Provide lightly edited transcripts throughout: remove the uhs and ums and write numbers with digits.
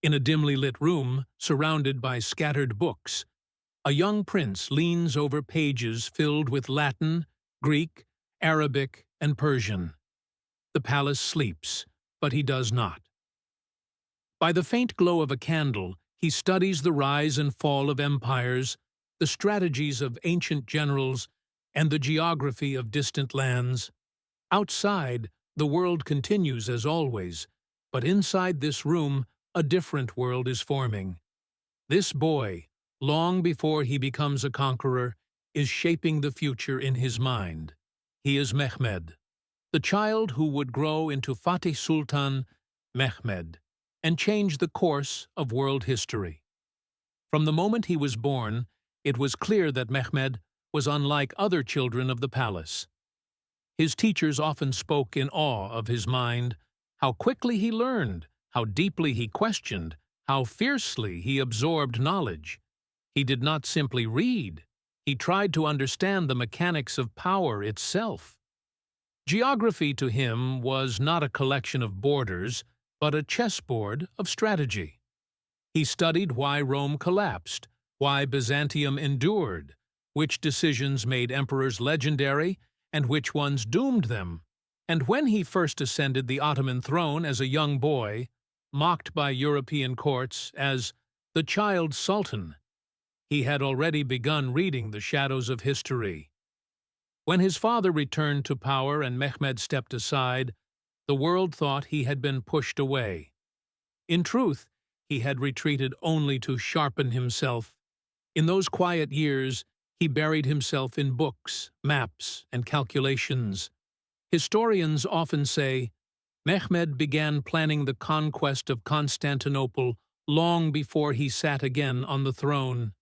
In a dimly lit room, surrounded by scattered books, a young prince leans over pages filled with Latin, Greek, Arabic, and Persian. The palace sleeps, but he does not. By the faint glow of a candle, he studies the rise and fall of empires, the strategies of ancient generals, and the geography of distant lands. Outside, the world continues as always, but inside this room, a different world is forming. This boy, long before he becomes a conqueror, is shaping the future in his mind. He is Mehmed, the child who would grow into Fatih Sultan Mehmed and change the course of world history. From the moment he was born, it was clear that Mehmed was unlike other children of the palace. His teachers often spoke in awe of his mind, how quickly he learned, how deeply he questioned, how fiercely he absorbed knowledge. He did not simply read, he tried to understand the mechanics of power itself. Geography to him was not a collection of borders, but a chessboard of strategy. He studied why Rome collapsed, why Byzantium endured, which decisions made emperors legendary, and which ones doomed them. And when he first ascended the Ottoman throne as a young boy, mocked by European courts as the child Sultan, he had already begun reading the shadows of history. When his father returned to power and Mehmed stepped aside, the world thought he had been pushed away. In truth, he had retreated only to sharpen himself. In those quiet years, he buried himself in books, maps, and calculations. Historians often say, Mehmed began planning the conquest of Constantinople long before he sat again on the throne.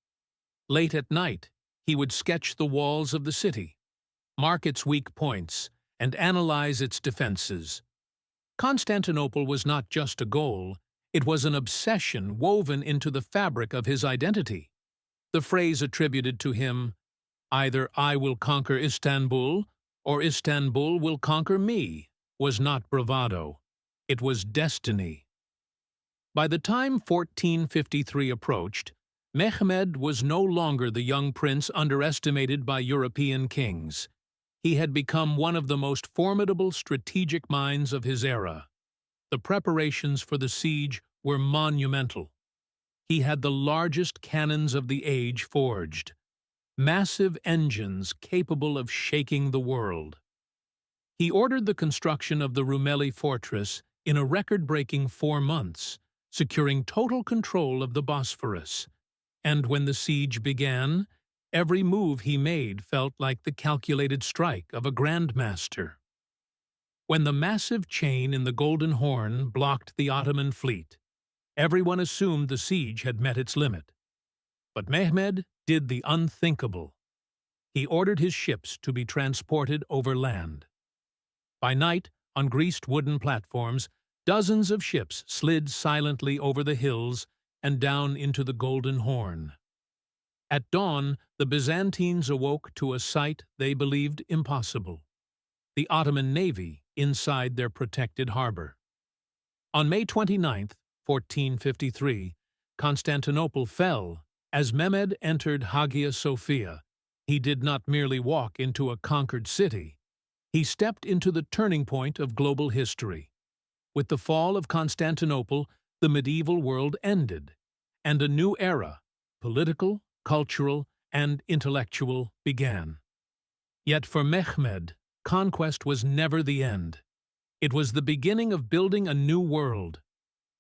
Late at night, he would sketch the walls of the city, mark its weak points, and analyze its defenses. Constantinople was not just a goal, it was an obsession woven into the fabric of his identity. The phrase attributed to him, "Either I will conquer Istanbul, or Istanbul will conquer me," was not bravado. It was destiny. By the time 1453 approached, Mehmed was no longer the young prince underestimated by European kings. He had become one of the most formidable strategic minds of his era. The preparations for the siege were monumental. He had the largest cannons of the age forged, massive engines capable of shaking the world. He ordered the construction of the Rumeli fortress in a record-breaking 4 months, securing total control of the Bosphorus. And when the siege began, every move he made felt like the calculated strike of a grandmaster. When the massive chain in the Golden Horn blocked the Ottoman fleet, everyone assumed the siege had met its limit. But Mehmed did the unthinkable. He ordered his ships to be transported over land. By night, on greased wooden platforms, dozens of ships slid silently over the hills and down into the Golden Horn. At dawn, the Byzantines awoke to a sight they believed impossible: the Ottoman navy inside their protected harbor. On May 29, 1453, Constantinople fell. As Mehmed entered Hagia Sophia, he did not merely walk into a conquered city. He stepped into the turning point of global history. With the fall of Constantinople, the medieval world ended, and a new era, political, cultural, and intellectual, began. Yet for Mehmed, conquest was never the end. It was the beginning of building a new world.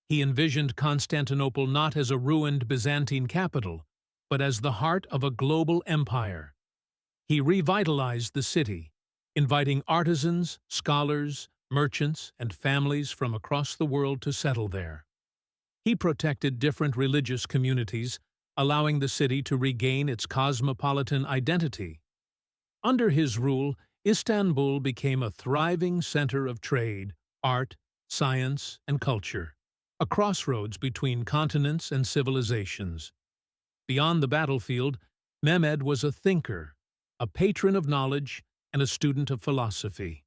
He envisioned Constantinople not as a ruined Byzantine capital, but as the heart of a global empire. He revitalized the city, inviting artisans, scholars, merchants, and families from across the world to settle there. He protected different religious communities, allowing the city to regain its cosmopolitan identity. Under his rule, Istanbul became a thriving center of trade, art, science, and culture, a crossroads between continents and civilizations. Beyond the battlefield, Mehmed was a thinker, a patron of knowledge, and a student of philosophy.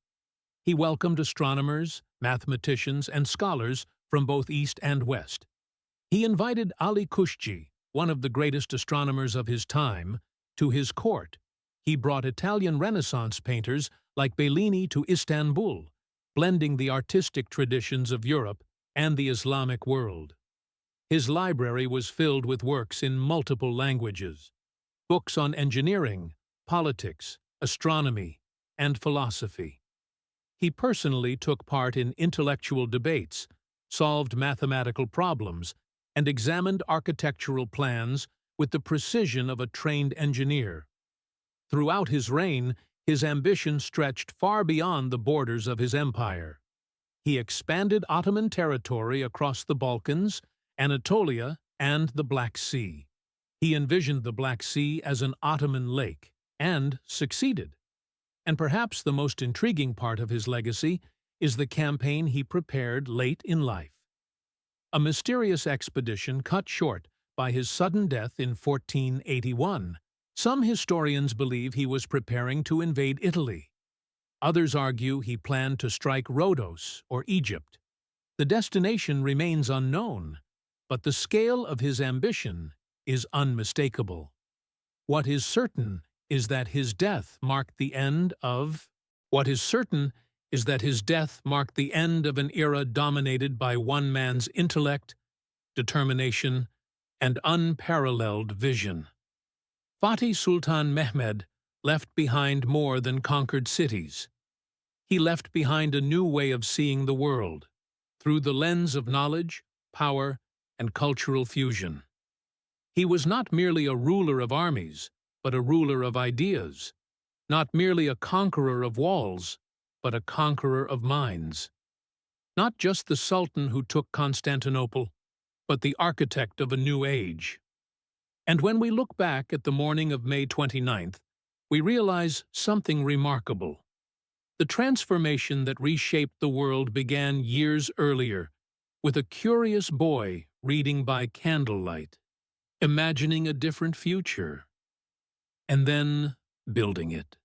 He welcomed astronomers, mathematicians, and scholars from both East and West. He invited Ali Kushji, one of the greatest astronomers of his time, to his court. He brought Italian Renaissance painters like Bellini to Istanbul, blending the artistic traditions of Europe and the Islamic world. His library was filled with works in multiple languages, books on engineering, politics, astronomy, and philosophy. He personally took part in intellectual debates, solved mathematical problems, and examined architectural plans with the precision of a trained engineer. Throughout his reign, his ambition stretched far beyond the borders of his empire. He expanded Ottoman territory across the Balkans, Anatolia, and the Black Sea. He envisioned the Black Sea as an Ottoman lake, and succeeded. And perhaps the most intriguing part of his legacy is the campaign he prepared late in life. A mysterious expedition cut short by his sudden death in 1481. Some historians believe he was preparing to invade Italy. Others argue he planned to strike Rhodos or Egypt. The destination remains unknown, but the scale of his ambition is unmistakable. What is certain is that his death marked the end of an era dominated by one man's intellect, determination, and unparalleled vision. Fatih Sultan Mehmed left behind more than conquered cities. He left behind a new way of seeing the world, through the lens of knowledge, power, and cultural fusion. He was not merely a ruler of armies, but a ruler of ideas, not merely a conqueror of walls, but a conqueror of minds. Not just the Sultan who took Constantinople, but the architect of a new age. And when we look back at the morning of May 29th, we realize something remarkable. The transformation that reshaped the world began years earlier, with a curious boy reading by candlelight, imagining a different future, and then building it.